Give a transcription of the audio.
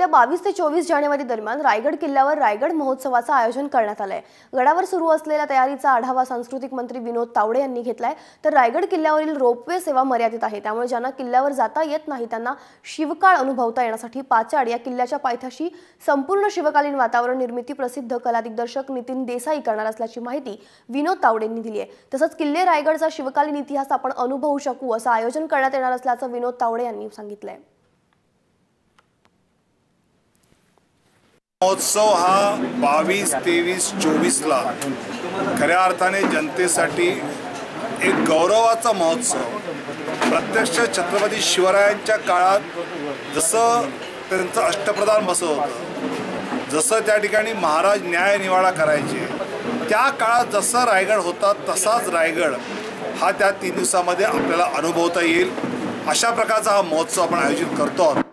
येत्या 22 ते 24 जानेवारी दरम्यान रायगड किल्ल्यावर रायगड महोत्सवाचं आयोजन करण्यात आलंय। गडावर सुरू असलेल्या तयारीचा आढावा सांस्कृतिक मंत्री विनोद तावडे यांनी घेतलाय। तर रायगड किल्ल्यावरील रोपवे सेवा मर्यादित आहे, त्यामुळे ज्यांना किल्ल्यावर जाता येत नाही त्यांना शिवकाळ अनुभवता येण्यासाठी पाचाड या किल्ल्याच्या पायथ्याशी संपूर्ण शिवकालीन वातावरण निर्मिती प्रसिद्ध कला दिग्दर्शक नितीन देसाई करणार असल्याची माहिती विनोद तावडे यांनी दिली आहे। तसंच किल्ले रायगडचा शिवकालीन इतिहास आपण अनुभवू शकू असं आयोजन करण्यात येणार असल्याचं विनोद तावडे यांनी सांगितलंय। महोत्सव हा 22, 23, 24 ला खऱ्या अर्थाने जनतेसाठी एक गौरवाचा महोत्सव। प्रत्यक्ष छत्रपती शिवरायांच्या काळात जसं त्यांचं अष्टप्रधान बसवत होतं, जसं त्या ठिकाणी महाराज न्याय निवाडा करायचे, त्या काळात जसं रायगड होता तसाच रायगड हा त्या 3 दिवसामध्ये आपल्याला अनुभवता येईल, अशा प्रकारचा हा महोत्सव आपण आयोजित करतो आहोत।